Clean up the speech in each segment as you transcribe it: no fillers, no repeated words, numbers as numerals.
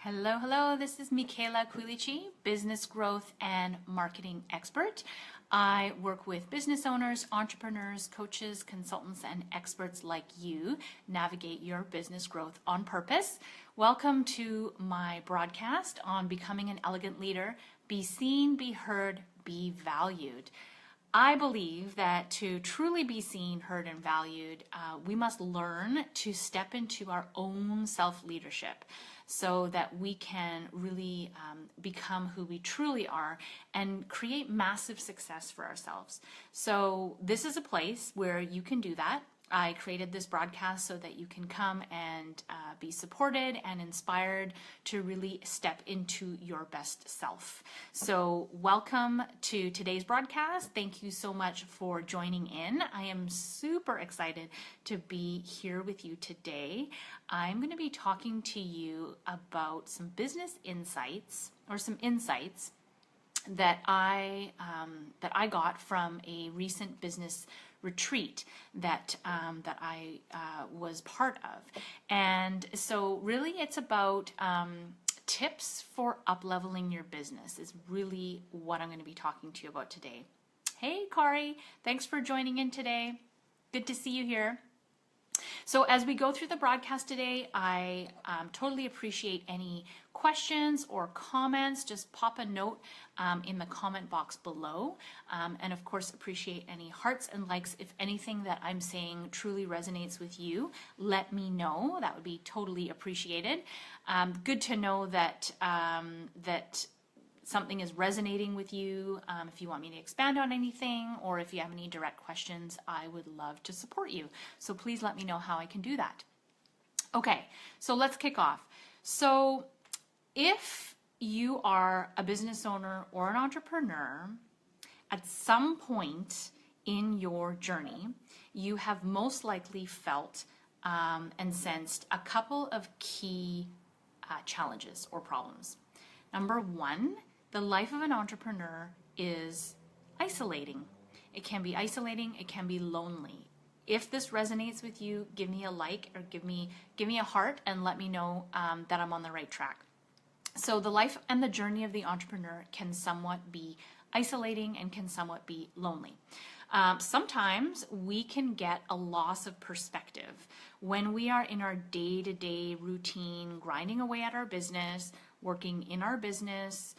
Hello, hello. This is Michela Quilici, business growth and marketing expert. I work with business owners, entrepreneurs, coaches, consultants, and experts like you navigate your business growth on purpose. Welcome to my broadcast on becoming an elegant leader. Be seen, be heard, be valued. I believe that to truly be seen, heard, and valued, we must learn to step into our own self-leadership so that we can really become who we truly are and create massive success for ourselves. So this is a place where you can do that. I created this broadcast so that you can come and be supported and inspired to really step into your best self. So welcome to today's broadcast. Thank you so much for joining in. I am super excited to be here with you today. I'm going to be talking to you about some business insights or some insights that I got from a recent business retreat that I was part of. And so really it's about tips for up-leveling your business is really what I'm going to be talking to you about today. Hey, Kari, thanks for joining in today. Good to see you here. So as we go through the broadcast today, I totally appreciate any questions or comments. Just pop a note in the comment box below. And of course, appreciate any hearts and likes. If anything that I'm saying truly resonates with you, let me know. That would be totally appreciated. Good to know that that something is resonating with you. If you want me to expand on anything or if you have any direct questions, I would love to support you. So please let me know how I can do that. Okay, so let's kick off. So if you are a business owner or an entrepreneur, at some point in your journey, you have most likely felt and sensed a couple of key challenges or problems. Number one, the life of an entrepreneur is isolating. It can be isolating, it can be lonely. If this resonates with you, give me a like or give me a heart and let me know that I'm on the right track. So the life and the journey of the entrepreneur can somewhat be isolating and can somewhat be lonely. Sometimes we can get a loss of perspective when we are in our day-to-day routine, grinding away at our business, working in our business,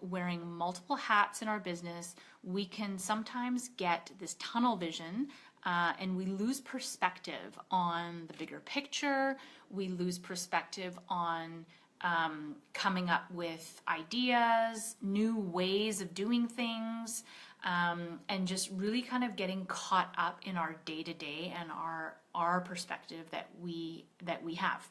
wearing multiple hats in our business. We can sometimes get this tunnel vision and we lose perspective on the bigger picture. We lose perspective on coming up with ideas, new ways of doing things, and just really kind of getting caught up in our day-to-day and our perspective that we have.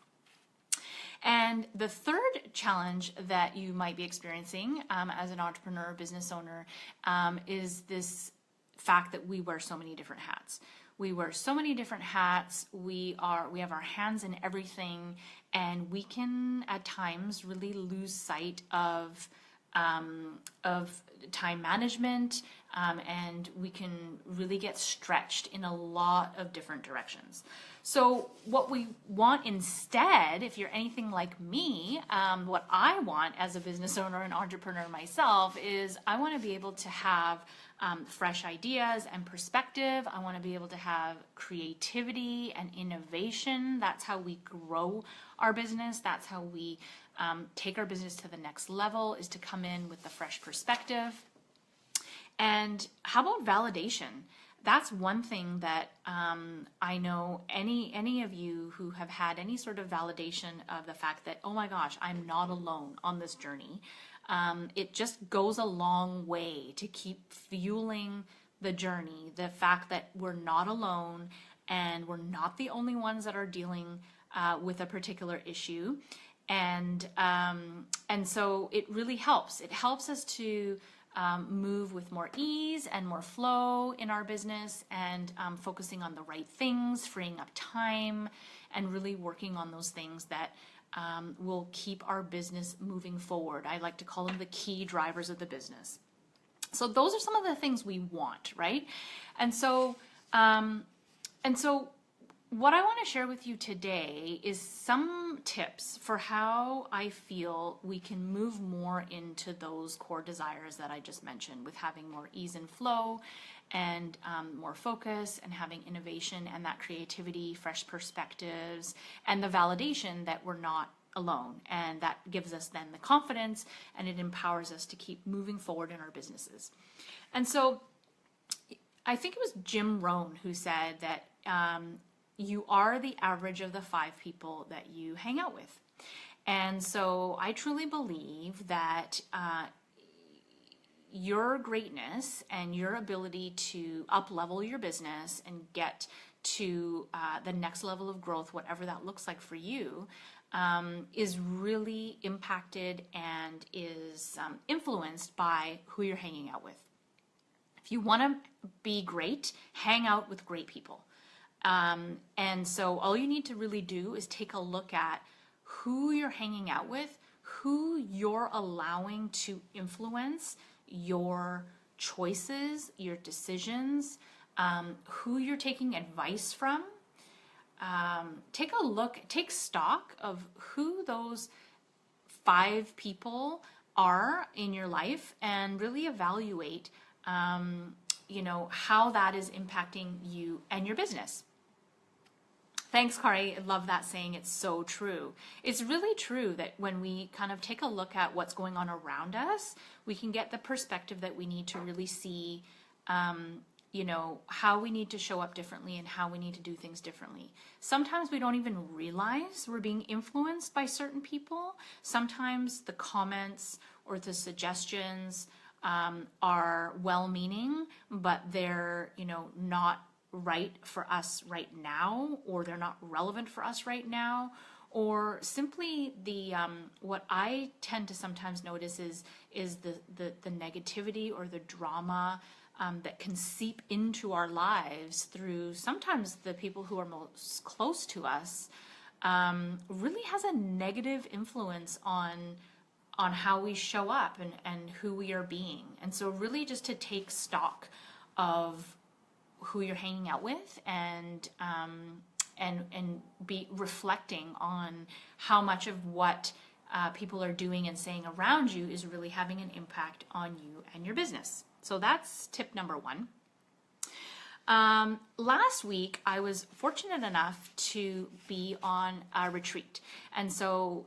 And the third challenge that you might be experiencing as an entrepreneur or business owner is this fact that we wear so many different hats. We wear so many different hats. We have our hands in everything, and we can at times really lose sight of time management, and we can really get stretched in a lot of different directions. So what we want instead, if you're anything like me, what I want as a business owner and entrepreneur myself is I want to be able to have fresh ideas and perspective. I want to be able to have creativity and innovation. That's how we grow our business. That's how we take our business to the next level, is to come in with the fresh perspective. And how about validation? That's one thing that I know any of you who have had any sort of validation of the fact that, oh my gosh, I'm not alone on this journey. It just goes a long way to keep fueling the journey. The fact that we're not alone and we're not the only ones that are dealing with a particular issue. And so it really helps. It helps us to move with more ease and more flow in our business and focusing on the right things, freeing up time, and really working on those things that will keep our business moving forward. I like to call them the key drivers of the business. So those are some of the things we want, right? And so what I want to share with you today is some tips for how I feel we can move more into those core desires that I just mentioned, with having more ease and flow and more focus and having innovation and that creativity, fresh perspectives, and the validation that we're not alone. And that gives us then the confidence, and it empowers us to keep moving forward in our businesses. And so I think it was Jim Rohn who said that you are the average of the 5 people that you hang out with. And so I truly believe that your greatness and your ability to up-level your business and get to the next level of growth, whatever that looks like for you, is really impacted and is influenced by who you're hanging out with. If you want to be great, hang out with great people. And so all you need to really do is take a look at who you're hanging out with, who you're allowing to influence your choices, your decisions, who you're taking advice from. Take a look, take stock of who those 5 people are in your life, and really evaluate how that is impacting you and your business. Thanks, Kari. I love that saying. It's so true. It's really true that when we kind of take a look at what's going on around us, we can get the perspective that we need to really see, how we need to show up differently and how we need to do things differently. Sometimes we don't even realize we're being influenced by certain people. Sometimes the comments or the suggestions are well-meaning, but they're, not right for us right now, or they're not relevant for us right now, or simply the what I tend to sometimes notice is the negativity or the drama that can seep into our lives through sometimes the people who are most close to us, really has a negative influence on how we show up and who we are being. And so really just to take stock of who you're hanging out with, and be reflecting on how much of what people are doing and saying around you is really having an impact on you and your business. So that's tip number 1. Last week, I was fortunate enough to be on a retreat. And so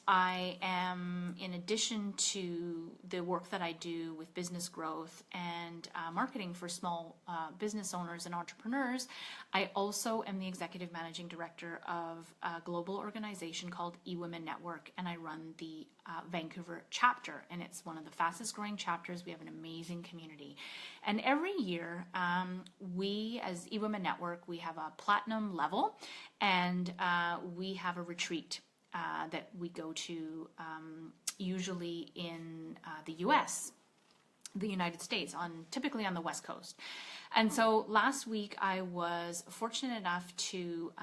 I am, in addition to the work that I do with business growth and marketing for small business owners and entrepreneurs, I also am the executive managing director of a global organization called eWomen Network, and I run the Vancouver chapter, and it's one of the fastest growing chapters. We have an amazing community. And every year, we as eWomen Network, we have a platinum level, and we have a retreat that we go to usually in the US, the United States, typically on the West Coast. And so last week I was fortunate enough to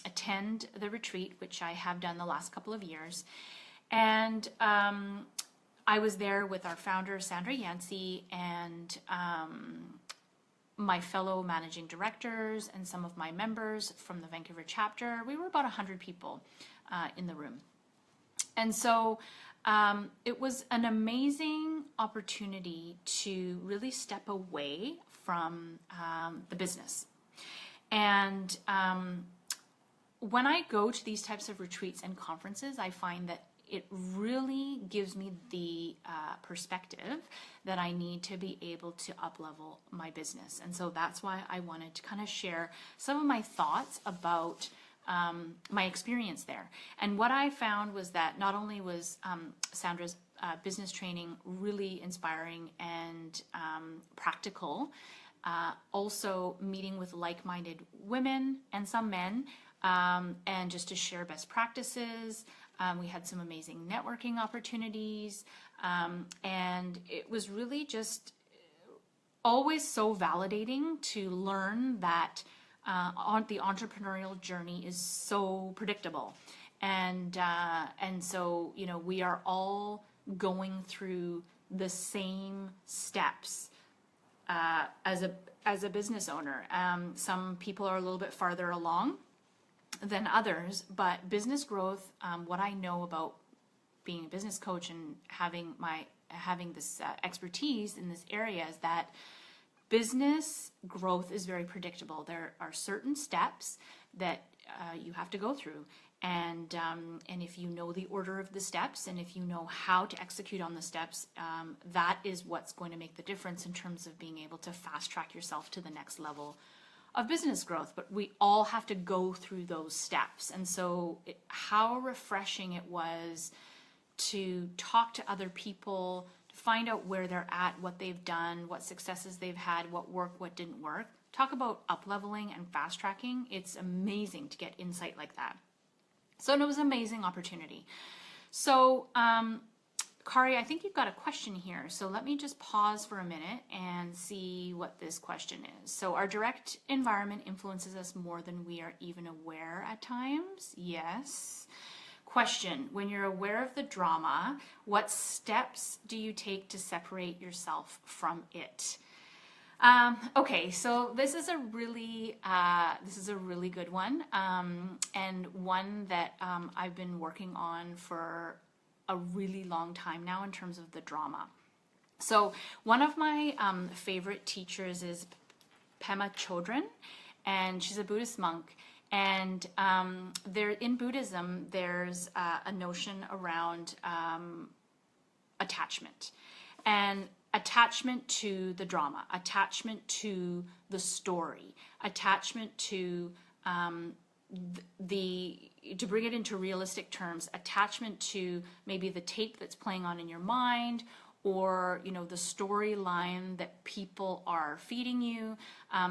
attend the retreat, which I have done the last couple of years. And I was there with our founder, Sandra Yancey, and my fellow managing directors and some of my members from the Vancouver chapter. We were about 100 people in the room. And so it was an amazing opportunity to really step away from the business. And when I go to these types of retreats and conferences, I find that it really gives me the perspective that I need to be able to up-level my business. And so that's why I wanted to kind of share some of my thoughts about my experience there. And what I found was that not only was Sandra's business training really inspiring and practical, also meeting with like-minded women and some men, and just to share best practices. We had some amazing networking opportunities, and it was really just always so validating to learn that the entrepreneurial journey is so predictable, and so we are all going through the same steps as a business owner. Some people are a little bit farther along than others, but business growth, what I know about being a business coach and having this expertise in this area is that business growth is very predictable. There are certain steps that you have to go through, and if you know the order of the steps, and if you know how to execute on the steps, that is what's going to make the difference in terms of being able to fast track yourself to the next level of business growth. But we all have to go through those steps, and so how refreshing it was to talk to other people, to find out where they're at, what they've done, what successes they've had, what worked, what didn't work. Talk about up-leveling and fast-tracking. It's amazing to get insight like that. So it was an amazing opportunity. So, Kari, I think you've got a question here. So let me just pause for a minute and see what this question is. So our direct environment influences us more than we are even aware at times. Yes. Question, when you're aware of the drama, what steps do you take to separate yourself from it? Okay, so this is a really good one, and one that I've been working on for a really long time now in terms of the drama. So one of my favorite teachers is Pema Chodron, and she's a Buddhist monk. And there, in Buddhism, there's a notion around attachment, and attachment to the drama, attachment to the story, attachment to to bring it into realistic terms, attachment to maybe the tape that's playing on in your mind, or the storyline that people are feeding you.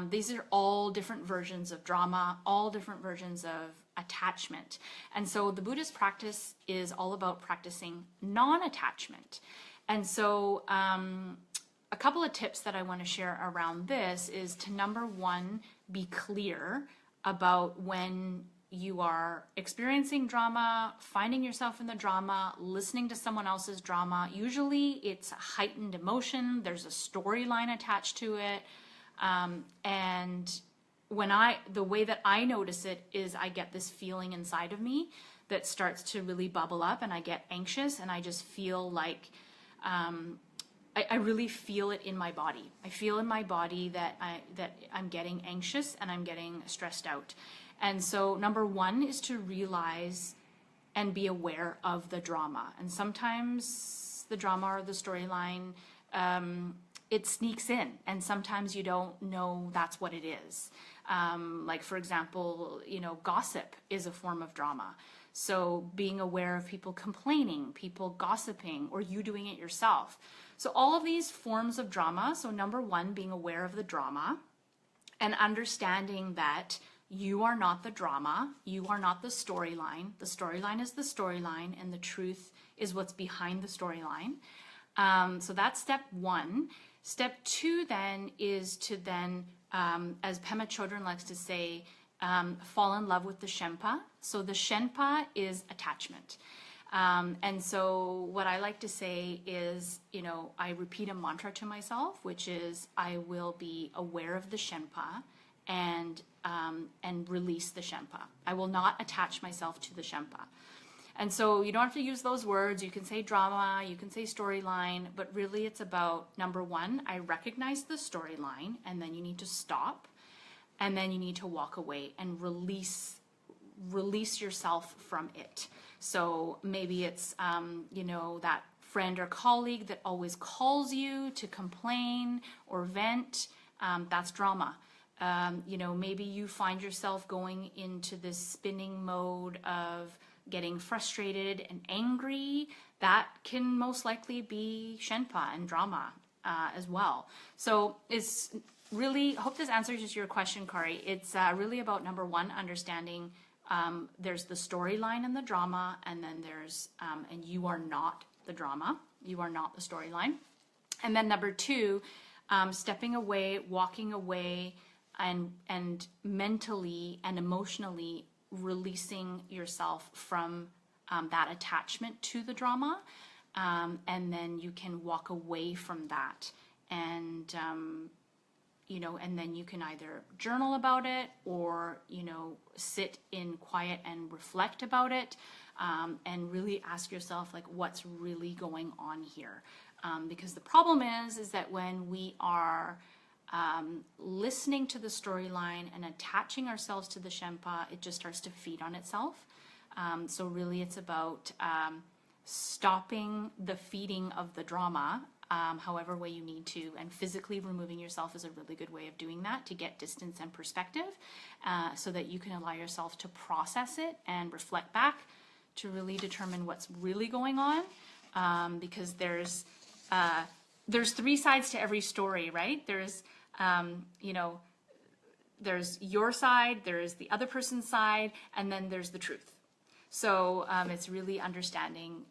These are all different versions of drama, all different versions of attachment. And so the Buddhist practice is all about practicing non-attachment. And so a couple of tips that I want to share around this is to, number one, be clear about when you are experiencing drama, finding yourself in the drama, listening to someone else's drama. Usually it's a heightened emotion. There's a storyline attached to it. And the way that I notice it is I get this feeling inside of me that starts to really bubble up, and I get anxious, and I just feel like, I really feel it in my body. I feel in my body that I'm getting anxious and I'm getting stressed out. And so number one is to realize and be aware of the drama. And sometimes the drama or the storyline, it sneaks in, and sometimes you don't know that's what it is. Like, for example, gossip is a form of drama. So being aware of people complaining, people gossiping, or you doing it yourself. So all of these forms of drama. So number one, being aware of the drama and understanding that you are not the drama, you are not the storyline. The storyline is the storyline, and the truth is what's behind the storyline. So that's step one. Step two then is to then, as Pema Chodron likes to say, fall in love with the Shenpa. So the Shenpa is attachment. And so what I like to say is, I repeat a mantra to myself, which is, I will be aware of the Shenpa and release the Shenpa. I will not attach myself to the Shenpa. And so you don't have to use those words. You can say drama, you can say storyline, but really it's about, number one, I recognize the storyline, and then you need to stop, and then you need to walk away and release yourself from it. So maybe it's, that friend or colleague that always calls you to complain or vent. That's drama. Maybe you find yourself going into this spinning mode of getting frustrated and angry. That can most likely be Shenpa and drama as well. So it's really, hope this answers your question, Kari. It's really about, number one, understanding there's the storyline and the drama, and then there's, and you are not the drama, you are not the storyline. And then number two, stepping away, walking away, and mentally and emotionally releasing yourself from that attachment to the drama, and then you can walk away from that and and then you can either journal about it or, sit in quiet and reflect about it, and really ask yourself, like, what's really going on here? Because the problem is that when we are listening to the storyline and attaching ourselves to the Shenpa, it just starts to feed on itself. So really it's about stopping the feeding of the drama, however way you need to, and physically removing yourself is a really good way of doing that to get distance and perspective, so that you can allow yourself to process it and reflect back to really determine what's really going on, because there's three sides to every story, right? There's there's your side, there's the other person's side, and then there's the truth. So it's really understanding,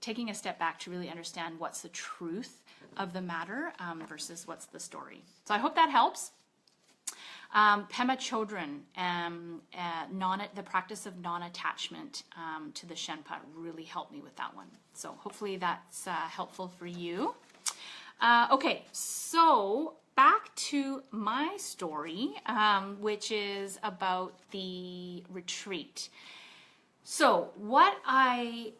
taking a step back to really understand what's the truth of the matter versus what's the story. So I hope that helps. Pema Chodron, the practice of non-attachment to the Shenpa really helped me with that one. So hopefully that's helpful for you. Okay, so back to my story, which is about the retreat. So what I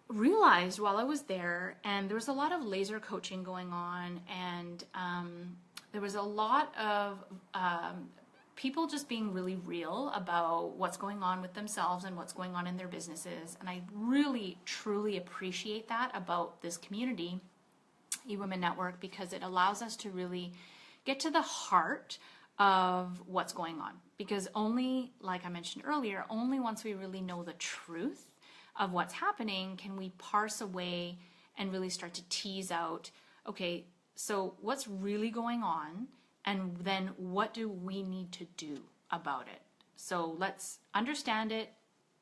realized while I was there, and there was a lot of laser coaching going on, and there was a lot of people just being really real about what's going on with themselves and what's going on in their businesses. And I really, truly appreciate that about this community, eWomen Network, because it allows us to really get to the heart of what's going on. Because only, like I mentioned earlier, only once we really know the truth of what's happening can we parse away and really start to tease out, okay, so what's really going on, and then what do we need to do about it? So let's understand it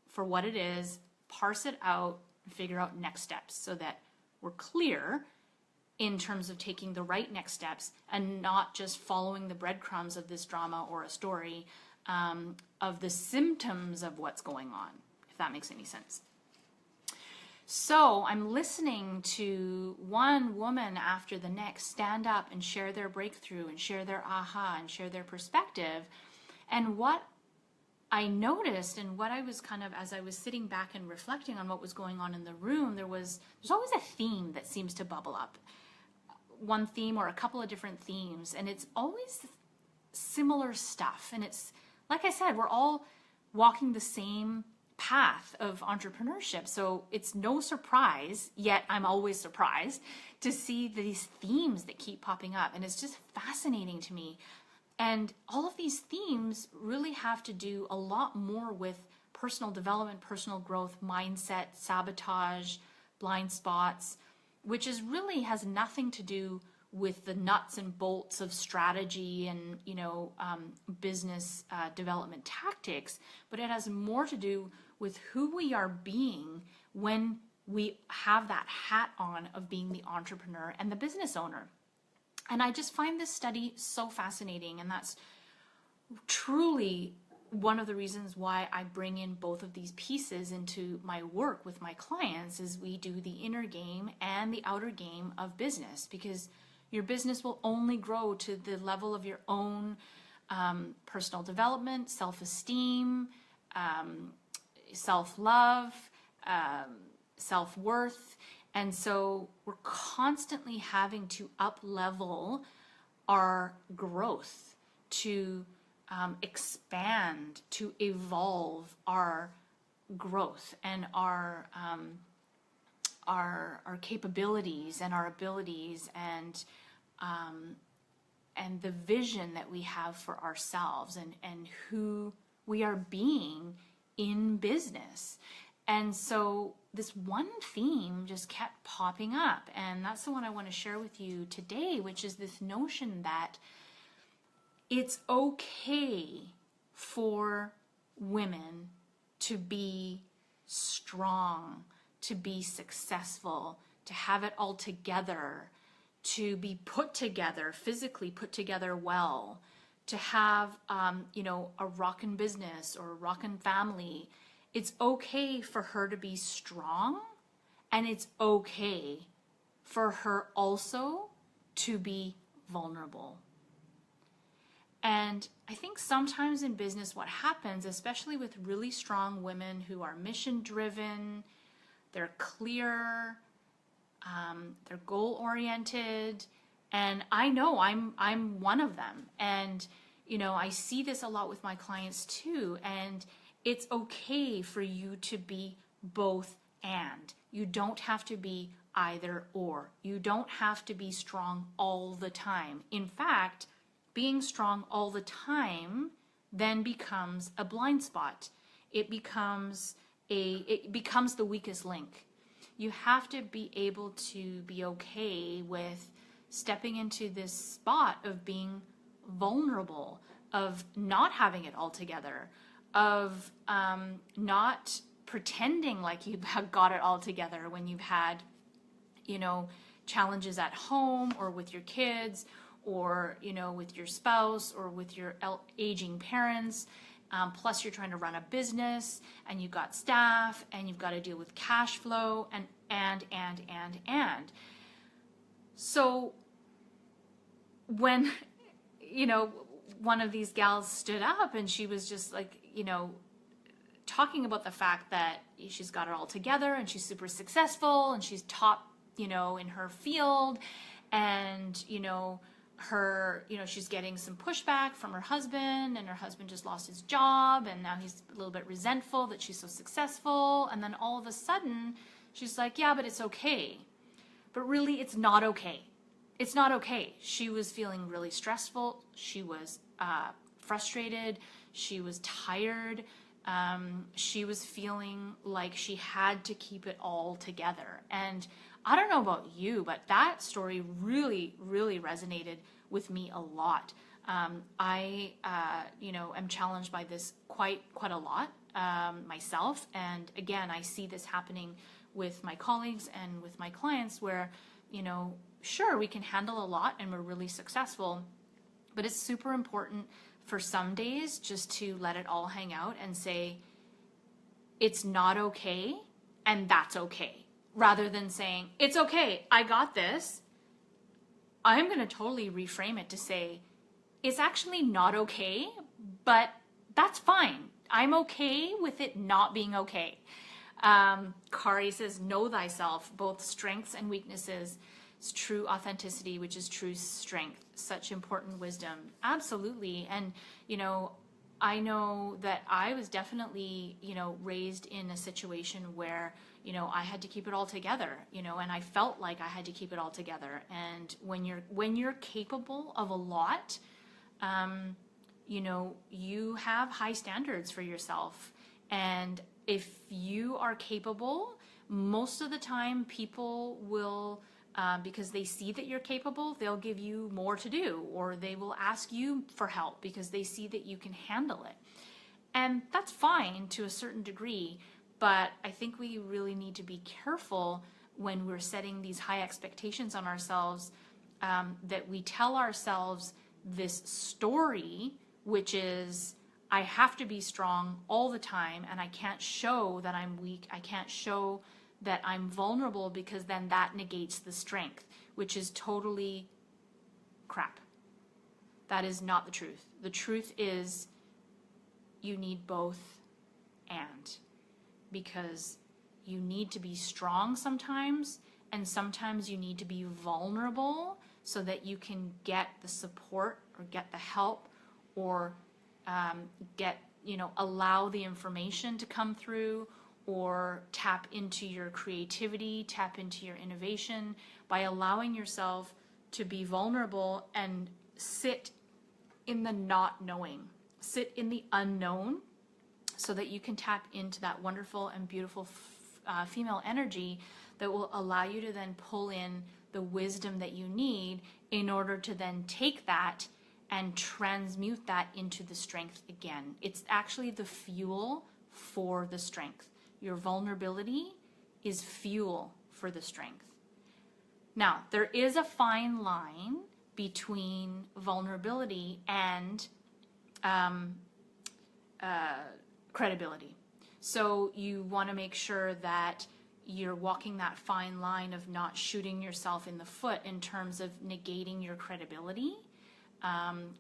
for what it is, parse it out, and figure out next steps so that we're clear in terms of taking the right next steps and not just following the breadcrumbs of this drama or a story of the symptoms of what's going on, if that makes any sense. So I'm listening to one woman after the next stand up and share their breakthrough and share their aha and share their perspective. And what I noticed, and what I was kind of, as I was sitting back and reflecting on what was going on in the room, there's always a theme that seems to bubble up. One theme or a couple of different themes, and it's always similar stuff. And it's, like I said, we're all walking the same path of entrepreneurship. So it's no surprise, yet I'm always surprised to see these themes that keep popping up. And it's just fascinating to me. And all of these themes really have to do a lot more with personal development, personal growth, mindset, sabotage, blind spots, which is really has nothing to do with the nuts and bolts of strategy and business development tactics, but it has more to do with who we are being when we have that hat on of being the entrepreneur and the business owner. And I just find this study so fascinating, and that's truly one of the reasons why I bring in both of these pieces into my work with my clients. Is we do the inner game and the outer game of business, because your business will only grow to the level of your own personal development, self-esteem, self-love, self-worth. And so we're constantly having to up-level our growth to expand, to evolve our growth and our capabilities and our abilities and the vision that we have for ourselves and who we are being in business. And so this one theme just kept popping up, and that's the one I want to share with you today, which is this notion that it's okay for women to be strong, to be successful, to have it all together, to be put together, physically put together well, to have a rockin' business or a rockin' family. It's okay for her to be strong, and it's okay for her also to be vulnerable. And I think sometimes in business, what happens, especially with really strong women who are mission driven, they're clear, they're goal oriented, and I know I'm one of them. And I see this a lot with my clients too. And it's okay for you to be both and. You don't have to be either or. You don't have to be strong all the time. In fact, being strong all the time then becomes a blind spot. It becomes the weakest link. You have to be able to be okay with stepping into this spot of being vulnerable, of not having it all together, of not pretending like you've got it all together when you've had, challenges at home or with your kids or, with your spouse or with your aging parents. Plus you're trying to run a business and you've got staff and you've got to deal with cash flow and. So when, one of these gals stood up and she was just like, talking about the fact that she's got it all together and she's super successful and she's top, in her field, and, she's getting some pushback from her husband, and her husband just lost his job and now he's a little bit resentful that she's so successful. And then all of a sudden she's like, yeah, but it's okay. But really, it's not okay. It's not okay. She was feeling really stressful. She was frustrated. She was tired. She was feeling like she had to keep it all together. And I don't know about you, but that story really, really resonated with me a lot. I am challenged by this quite a lot myself. And again, I see this happening with my colleagues and with my clients where, sure, we can handle a lot and we're really successful, but it's super important for some days just to let it all hang out and say, it's not okay, and that's okay. Rather than saying, it's okay, I got this, I'm going to totally reframe it to say, it's actually not okay, but that's fine. I'm okay with it not being okay. Kari says, know thyself, both strengths and weaknesses. It's true authenticity, which is true strength. Such important wisdom. Absolutely. And, I know that I was definitely, raised in a situation where, I had to keep it all together, and I felt like I had to keep it all together. And when you're capable of a lot, you have high standards for yourself. And if you are capable, most of the time people will, because they see that you're capable, they'll give you more to do, or they will ask you for help because they see that you can handle it. And that's fine to a certain degree, but I think we really need to be careful when we're setting these high expectations on ourselves, that we tell ourselves this story, which is, I have to be strong all the time and I can't show that I'm weak. I can't show that I'm vulnerable because then that negates the strength, which is totally crap. That is not the truth. The truth is you need both and, because you need to be strong sometimes, and sometimes you need to be vulnerable so that you can get the support or get the help or allow the information to come through, or tap into your creativity, tap into your innovation by allowing yourself to be vulnerable and sit in the not knowing, sit in the unknown, so that you can tap into that wonderful and beautiful female energy that will allow you to then pull in the wisdom that you need in order to then take that and transmute that into the strength again. It's actually the fuel for the strength. Your vulnerability is fuel for the strength. Now, there is a fine line between vulnerability and credibility. So you want to make sure that you're walking that fine line of not shooting yourself in the foot in terms of negating your credibility.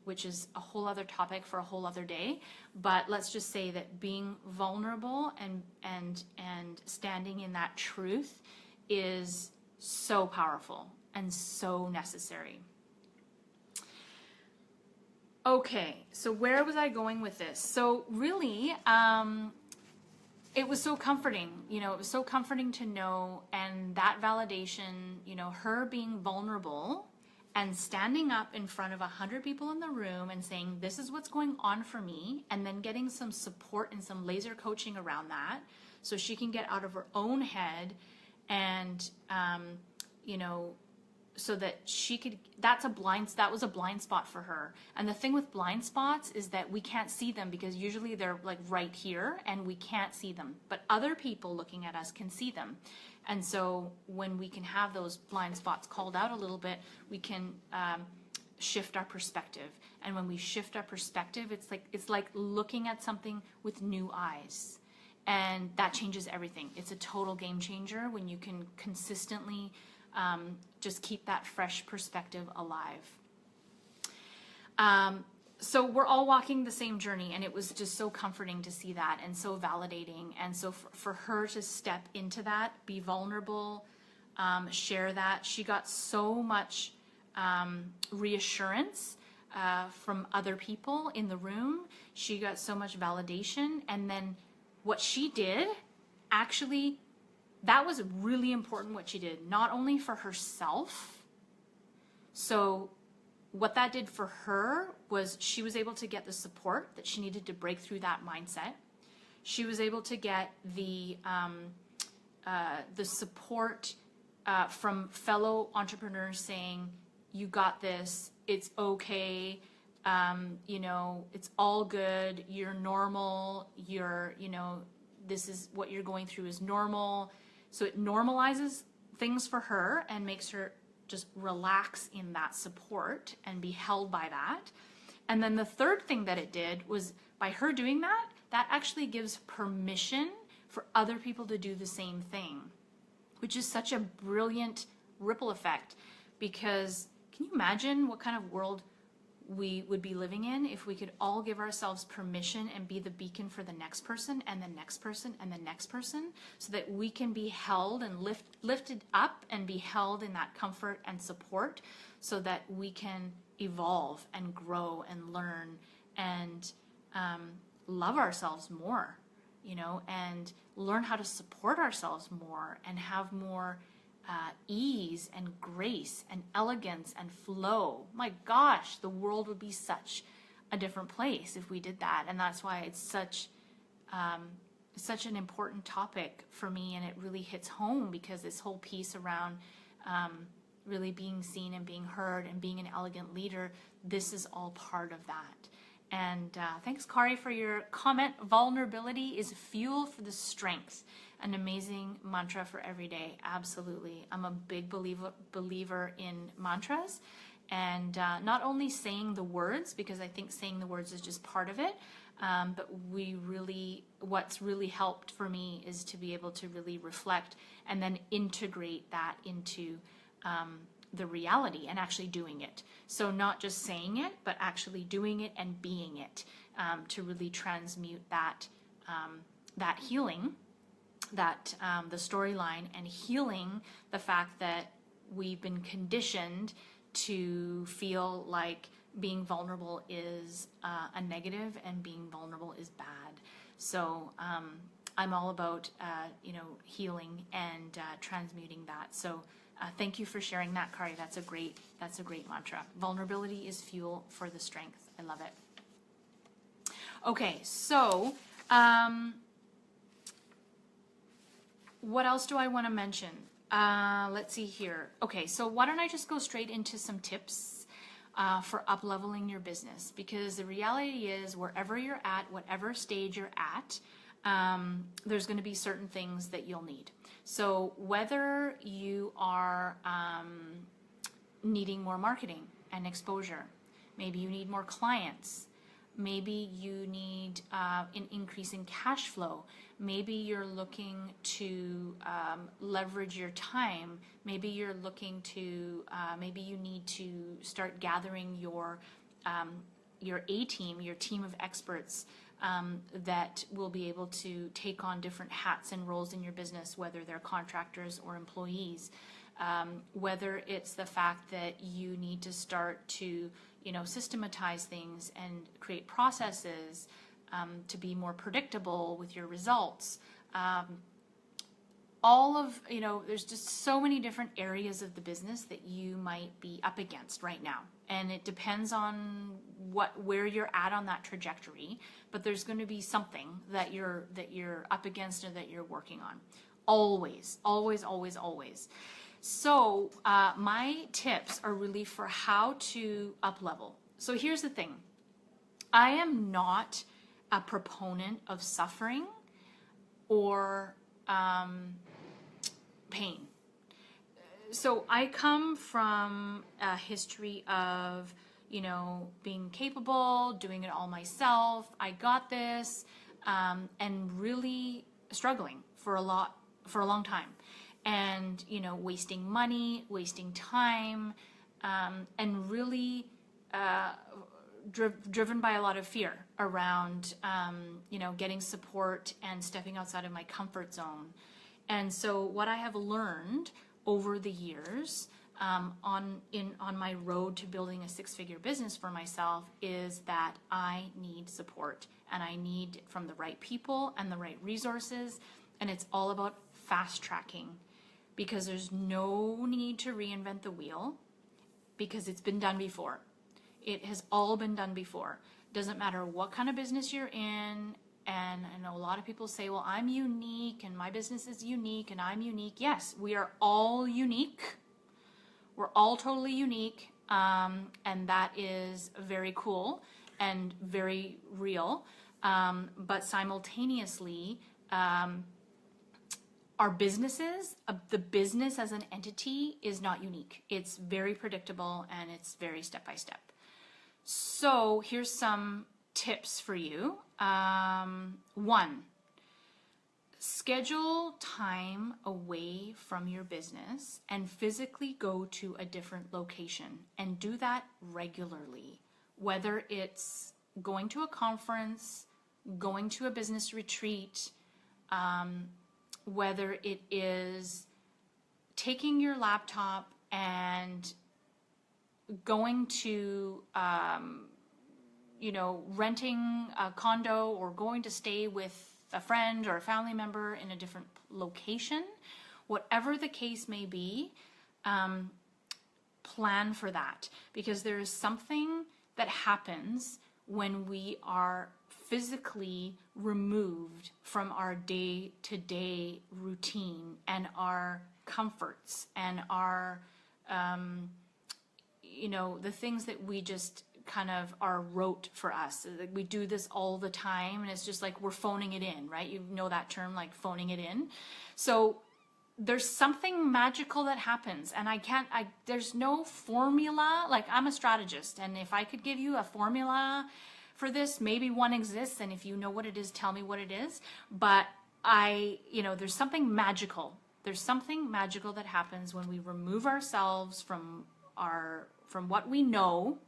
which is a whole other topic for a whole other day. But let's just say that being vulnerable and standing in that truth is so powerful and so necessary. Okay, so where was I going with this? So really, it was so comforting, it was so comforting to know, and that validation, her being vulnerable and standing up in front of 100 people in the room and saying, this is what's going on for me, and then getting some support and some laser coaching around that so she can get out of her own head and, so that she could, that was a blind spot for her. And the thing with blind spots is that we can't see them because usually they're like right here and we can't see them, but other people looking at us can see them. And so when we can have those blind spots called out a little bit, we can shift our perspective. And when we shift our perspective, it's like looking at something with new eyes. And that changes everything. It's a total game changer when you can consistently just keep that fresh perspective alive. So we're all walking the same journey, and it was just so comforting to see that and so validating. And so for her to step into that, be vulnerable, share that, she got so much reassurance from other people in the room. She got so much validation. And then what she did, actually, that was really important what she did, not only for herself. So what that did for her was she was able to get the support that she needed to break through that mindset. She was able to get the support from fellow entrepreneurs saying, you got this, it's okay, it's all good, you're normal, this is what you're going through is normal. So it normalizes things for her and makes her just relax in that support and be held by that. And then the third thing that it did was, by her doing that, that actually gives permission for other people to do the same thing, which is such a brilliant ripple effect. Because can you imagine what kind of world we would be living in if we could all give ourselves permission and be the beacon for the next person and the next person and the next person, so that we can be held and lifted up and be held in that comfort and support, so that we can evolve and grow and learn and love ourselves more, and learn how to support ourselves more and have more ease and grace and elegance and flow. My gosh, the world would be such a different place if we did that. And that's why it's such an important topic for me, and it really hits home, because this whole piece around really being seen and being heard and being an elegant leader, this is all part of that. And thanks, Kari, for your comment. Vulnerability is fuel for the strength. An amazing mantra for every day. Absolutely. I'm a big believer in mantras, and not only saying the words, because I think saying the words is just part of it, but what's really helped for me is to be able to really reflect and then integrate that into the reality and actually doing it. So not just saying it, but actually doing it and being it, to really transmute that healing, the storyline, and healing the fact that we've been conditioned to feel like being vulnerable is a negative and being vulnerable is bad. So I'm all about healing and transmuting that. So thank you for sharing that, Kari. That's a great mantra. Vulnerability is fuel for the strength. I love it. Okay, so what else do I want to mention? Let's see here. Okay, so why don't I just go straight into some tips for up-leveling your business? Because the reality is, wherever you're at, whatever stage you're at, there's going to be certain things that you'll need. So whether you are needing more marketing and exposure, maybe you need more clients, maybe you need an increase in cash flow, maybe you're looking to leverage your time, maybe you're looking to, maybe you need to start gathering your your A team, your team of experts that will be able to take on different hats and roles in your business, whether they're contractors or employees. Whether it's the fact that you need to start to, systematize things and create processes to be more predictable with your results. There's just so many different areas of the business that you might be up against right now. And it depends on where you're at on that trajectory, but there's going to be something that you're up against or that you're working on. Always, always, always, always. So my tips are really for how to up level. So here's the thing. I am not a proponent of suffering or pain. So I come from a history of, being capable, doing it all myself. I got this, and really struggling for a long time. And, wasting money, wasting time, and really driven by a lot of fear around, getting support and stepping outside of my comfort zone. And so what I have learned over the years on my road to building a 6-figure business for myself is that I need support, and I need it from the right people and the right resources. And it's all about fast tracking, because there's no need to reinvent the wheel, because it's been done before. It has all been done before. Doesn't matter what kind of business you're in. And I know a lot of people say, well, I'm unique and my business is unique and I'm unique. Yes, we are all unique. We're all totally unique. And that is very cool and very real. But simultaneously, our businesses, the business as an entity is not unique. It's very predictable and it's very step by step. So here's some tips for you. 1, schedule time away from your business and physically go to a different location, and do that regularly. Whether it's going to a conference, going to a business retreat, whether it is taking your laptop and going to, renting a condo, or going to stay with a friend or a family member in a different location, whatever the case may be, plan for that, because there is something that happens when we are physically removed from our day-to-day routine and our comforts and our, the things that we just kind of are rote for us. We do this all the time, and it's just like we're phoning it in, right? You know that term, like phoning it in. So there's something magical that happens, and there's no formula. Like, I'm a strategist, and if I could give you a formula for this, maybe one exists, and if you know what it is, tell me what it is. But there's something magical. There's something magical that happens when we remove ourselves from what we know,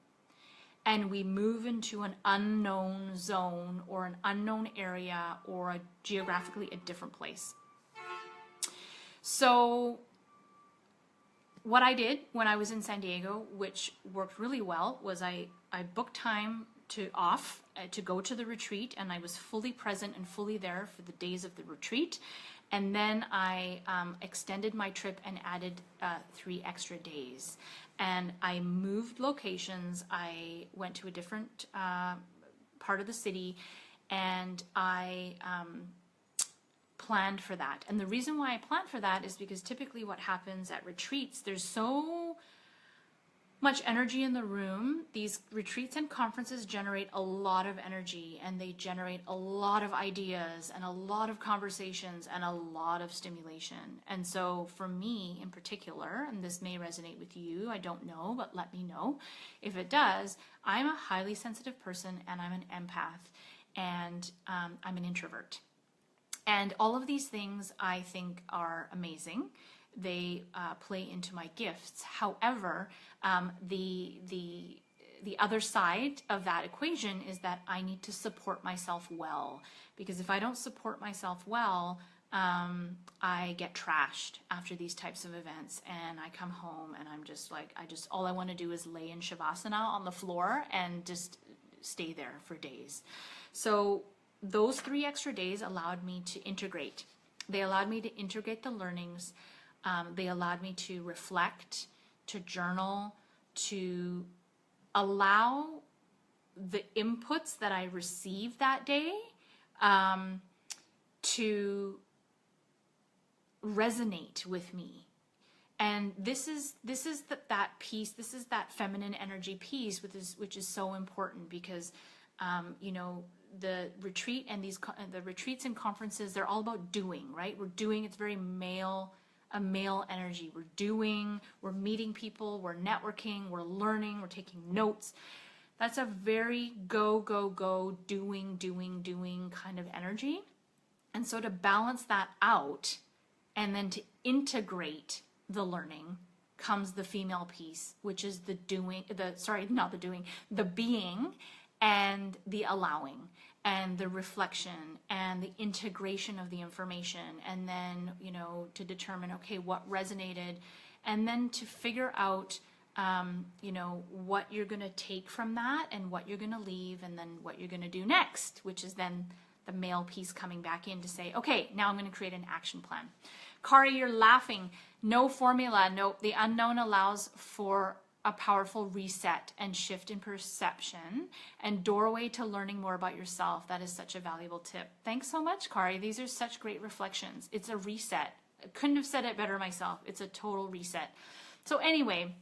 and we move into an unknown zone or an unknown area or geographically a different place. So what I did when I was in San Diego, which worked really well, was I booked time to go to the retreat, and I was fully present and fully there for the days of the retreat. And then I extended my trip and added 3 extra days. And I moved locations. I went to a different part of the city, and I planned for that. And the reason why I planned for that is because typically what happens at retreats, there's so much energy in the room. These retreats and conferences generate a lot of energy, and they generate a lot of ideas and a lot of conversations and a lot of stimulation. And so for me in particular, and this may resonate with you, I don't know, but let me know if it does, I'm a highly sensitive person, and I'm an empath, and I'm an introvert. And all of these things I think are amazing. They play into my gifts. However, the the other side of that equation is that I need to support myself well, because if I don't support myself well, I get trashed after these types of events, and I come home and I'm just like, all I want to do is lay in Shavasana on the floor and just stay there for days. So those 3 extra days allowed me to integrate. They allowed me to integrate the learnings. They allowed me to reflect, to journal, to allow the inputs that I received that day to resonate with me. And this is that piece, this is that feminine energy piece, which is so important, because the retreat and the retreats and conferences, they're all about doing, right? We're doing, it's very a male energy. We're meeting people, we're networking, we're learning, we're taking notes. That's a very go, doing kind of energy. And so to balance that out and then to integrate the learning comes the female piece, which is the being and the allowing and the reflection and the integration of the information, and then to determine, okay, what resonated, and then to figure out what you're going to take from that and what you're going to leave, and then what you're going to do next, which is then the male piece coming back in to say, okay, now I'm going to create an action plan. Kari, you're laughing. No formula. No, the unknown allows for a powerful reset and shift in perception and doorway to learning more about yourself. That is such a valuable tip. Thanks so much, Kari. These are such great reflections. It's a reset. I couldn't have said it better myself. It's a total reset. So anyway,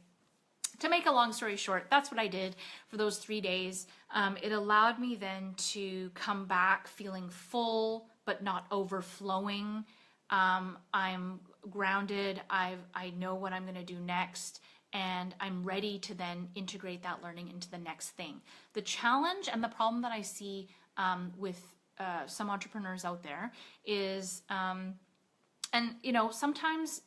to make a long story short, that's what I did for those 3 days. It allowed me then to come back feeling full, but not overflowing. I'm grounded. I know what I'm going to do next, and I'm ready to then integrate that learning into the next thing. The challenge and the problem that I see with some entrepreneurs out there is, sometimes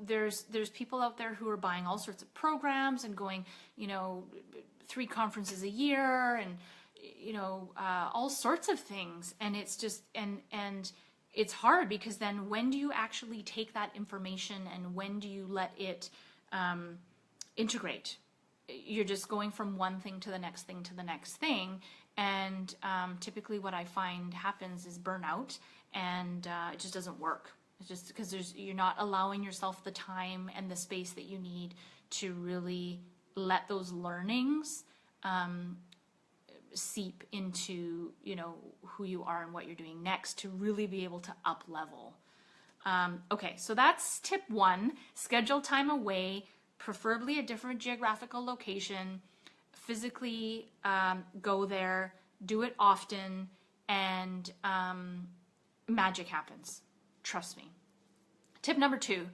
there's people out there who are buying all sorts of programs and going 3 conferences a year and all sorts of things, and it's just and it's hard, because then when do you actually take that information and when do you let it integrate? You're just going from one thing to the next thing to the next thing, and typically what I find happens is burnout, and it just doesn't work. It's just because you're not allowing yourself the time and the space that you need to really let those learnings seep into who you are and what you're doing next to really be able to up level. Okay, so that's tip 1. Schedule time away, preferably a different geographical location. Physically go there, do it often, and magic happens. Trust me. Tip number 2,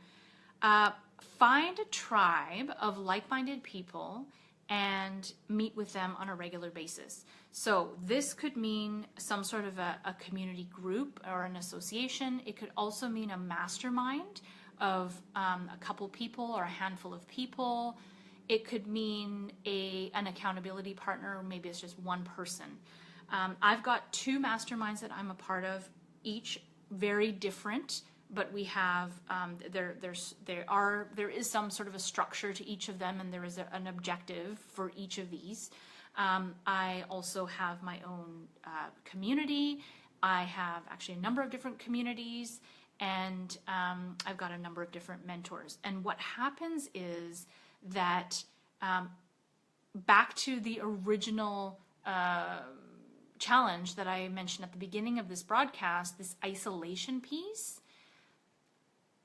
find a tribe of like-minded people and meet with them on a regular basis. So this could mean some sort of a community group or an association. It could also mean a mastermind of a couple people or a handful of people. It could mean an accountability partner, or maybe it's just one person. I've got 2 masterminds that I'm a part of, each very different, but we have there is some sort of a structure to each of them, and there is an objective for each of these. I also have my own community. I have actually a number of different communities, and I've got a number of different mentors. And what happens is that back to the original challenge that I mentioned at the beginning of this broadcast, this isolation piece,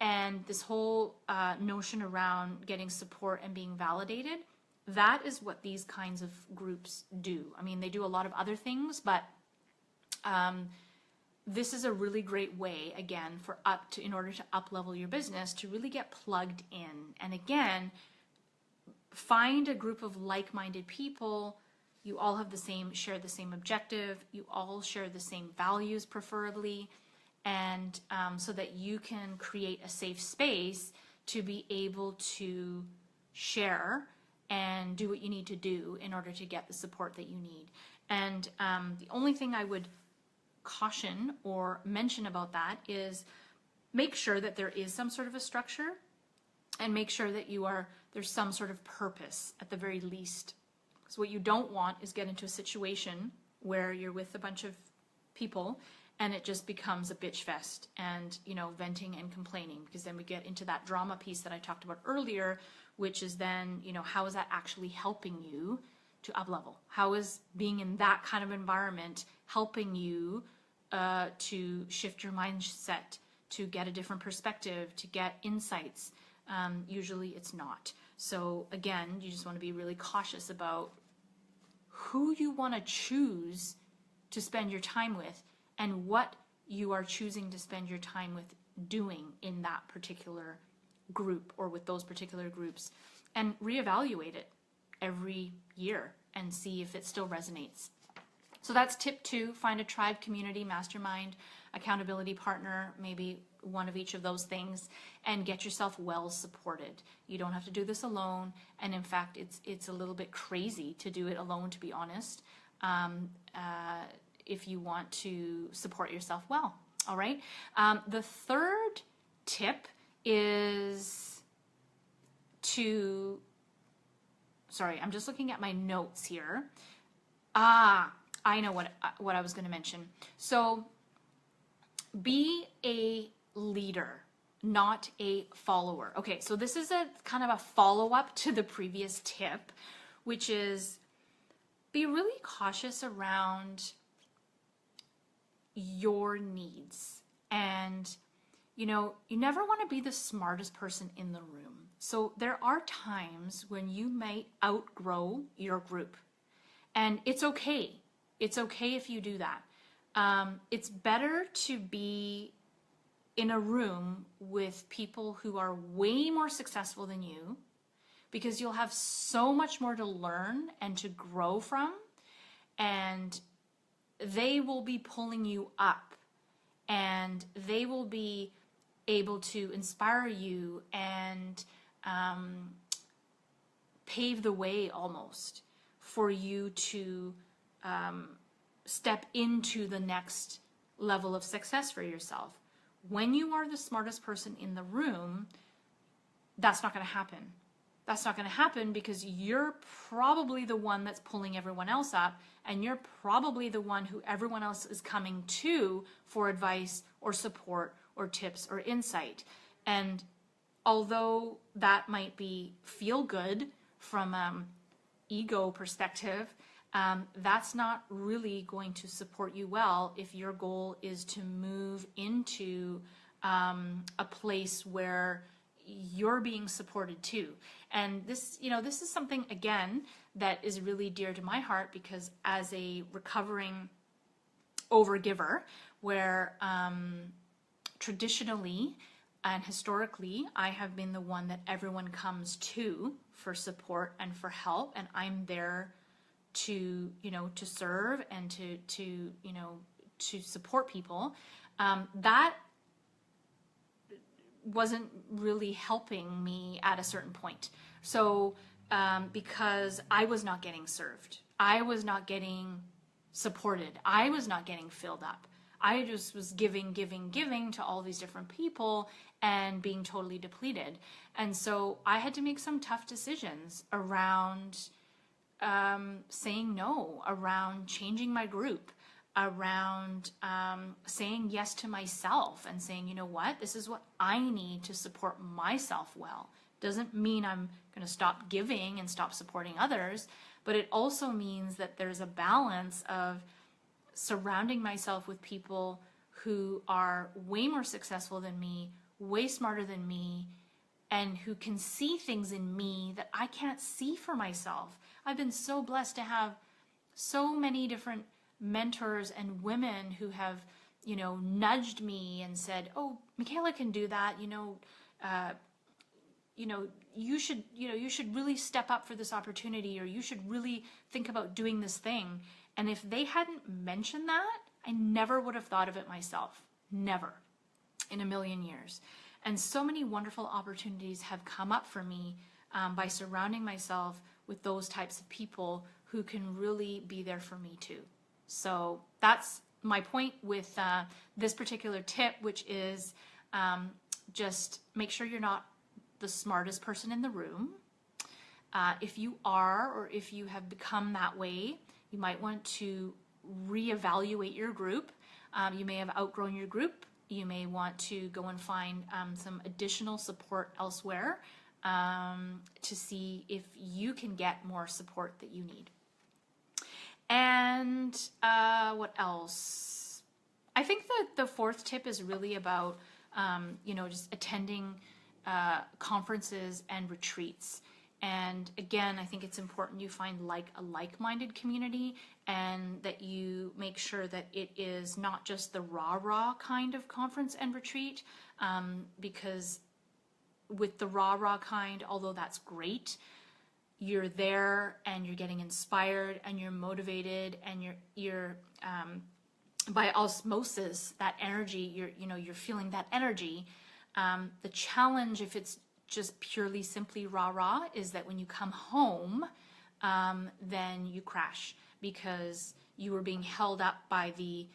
and this whole notion around getting support and being validated, that is what these kinds of groups do. I mean, they do a lot of other things, but this is a really great way, again, in order to up level your business, to really get plugged in. And again, find a group of like-minded people. You all have share the same objective. You all share the same values, preferably. And so that you can create a safe space to be able to share and do what you need to do in order to get the support that you need. And the only thing I would caution or mention about that is make sure that there is some sort of a structure, and make sure that there's some sort of purpose at the very least. So what you don't want is get into a situation where you're with a bunch of people and it just becomes a bitch fest and, venting and complaining, because then we get into that drama piece that I talked about earlier, which is then, how is that actually helping you to up level? How is being in that kind of environment helping you to shift your mindset, to get a different perspective, to get insights? Usually it's not. So again, you just want to be really cautious about who you want to choose to spend your time with and what you are choosing to spend your time with doing in that particular group or with those particular groups, and reevaluate it every year and see if it still resonates. So that's tip 2, find a tribe, community, mastermind, accountability partner, maybe one of each of those things, and get yourself well supported. You don't have to do this alone, and in fact, it's a little bit crazy to do it alone, to be honest, if you want to support yourself well. All right. The third tip is sorry, I'm just looking at my notes here. I know what I was going to mention. So be a leader, not a follower. Okay, so this is a kind of a follow-up to the previous tip, which is be really cautious around your needs. And, you never want to be the smartest person in the room. So there are times when you might outgrow your group. And it's okay. It's okay if you do that. It's better to be in a room with people who are way more successful than you, because you'll have so much more to learn and to grow from, and they will be pulling you up, and they will be able to inspire you and pave the way almost for you to step into the next level of success for yourself. When you are the smartest person in the room, that's not going to happen. That's not going to happen because you're probably the one that's pulling everyone else up, and you're probably the one who everyone else is coming to for advice or support or tips or insight. And although that might feel good from ego perspective, that's not really going to support you well if your goal is to move into a place where you're being supported too. And this is something, again, that is really dear to my heart, because as a recovering overgiver, where traditionally and historically I have been the one that everyone comes to for support and for help, and I'm there to serve and to support people, that wasn't really helping me at a certain point. So because I was not getting served, I was not getting supported, I was not getting filled up, I just was giving to all these different people and being totally depleted. And so I had to make some tough decisions around saying no, around changing my group, around saying yes to myself and saying, you know what, this is what I need to support myself well. Doesn't mean I'm going to stop giving and stop supporting others, but it also means that there's a balance of surrounding myself with people who are way more successful than me, way smarter than me, and who can see things in me that I can't see for myself. I've been so blessed to have so many different mentors and women who have, nudged me and said, "Oh, Michela can do that. You should really step up for this opportunity, or you should really think about doing this thing." And if they hadn't mentioned that, I never would have thought of it myself. Never in a million years. And so many wonderful opportunities have come up for me by surrounding myself with those types of people who can really be there for me too. So that's my point with this particular tip, which is just make sure you're not the smartest person in the room. If you are, or if you have become that way, you might want to reevaluate your group. You may have outgrown your group. You may want to go and find some additional support elsewhere to see if you can get more support that you need. And what else? I think that the fourth tip is really about, just attending conferences and retreats. And again, I think it's important you find a like-minded community, and that you make sure that it is not just the rah-rah kind of conference and retreat, because with the rah-rah kind, although that's great, you're there and you're getting inspired and you're motivated, and you're by osmosis, that energy, you're feeling that energy. The challenge, if it's just purely simply rah-rah, is that when you come home, then you crash, because you were being held up by the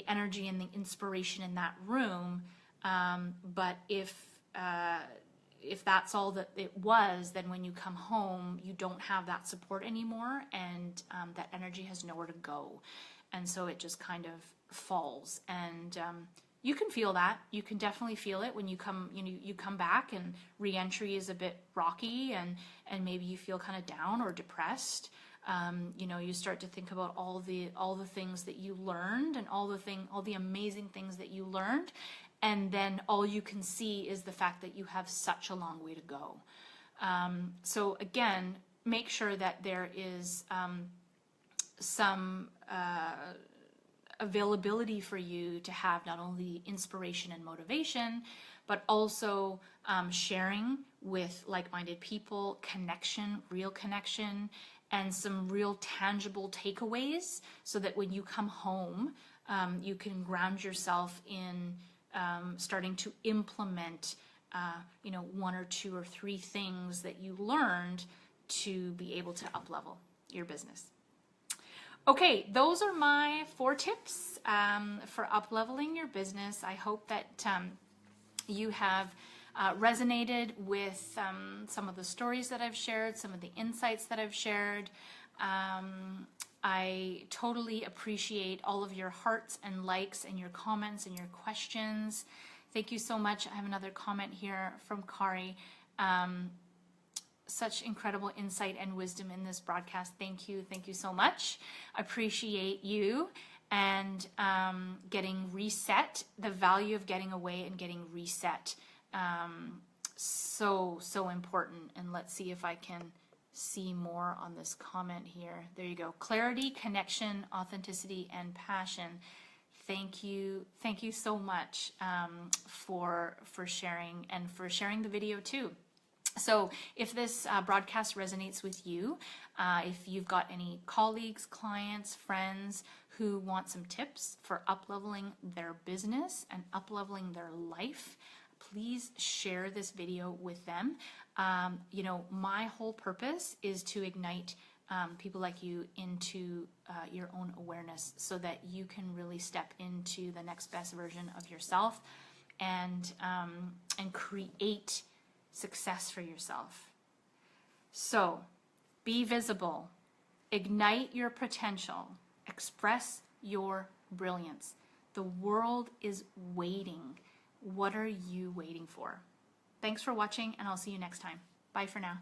energy and the inspiration in that room. But if that's all that it was, then when you come home, you don't have that support anymore, and that energy has nowhere to go. And so it just kind of falls. And you can feel that. You can definitely feel it when you come, you come back, and re-entry is a bit rocky, and maybe you feel kind of down or depressed. You start to think about all the things that you learned, and all the amazing things that you learned, and then all you can see is the fact that you have such a long way to go. So again, make sure that there is some availability for you to have not only inspiration and motivation, but also sharing with like-minded people, connection, real connection, and some real tangible takeaways, so that when you come home, you can ground yourself in starting to implement one or two or three things that you learned to be able to up-level your business. Okay, those are my 4 tips for up-leveling your business. I hope that you have resonated with some of the stories that I've shared, some of the insights that I've shared. I totally appreciate all of your hearts and likes and your comments and your questions. Thank you so much. I have another comment here from Kari. Such incredible insight and wisdom in this broadcast. Thank you so much. Appreciate you, and getting reset, the value of getting away and getting reset. So important. And let's see if I can see more on this comment here. There you go. Clarity, connection, authenticity, and passion. Thank you so much for sharing, and for sharing the video too. So if this broadcast resonates with you, if you've got any colleagues, clients, friends who want some tips for up-leveling their business and up-leveling their life, please share this video with them. My whole purpose is to ignite people like you into your own awareness, so that you can really step into the next best version of yourself, and create success for yourself. So be visible, ignite your potential, express your brilliance. The world is waiting. What are you waiting for? Thanks for watching, and I'll see you next time. Bye for now.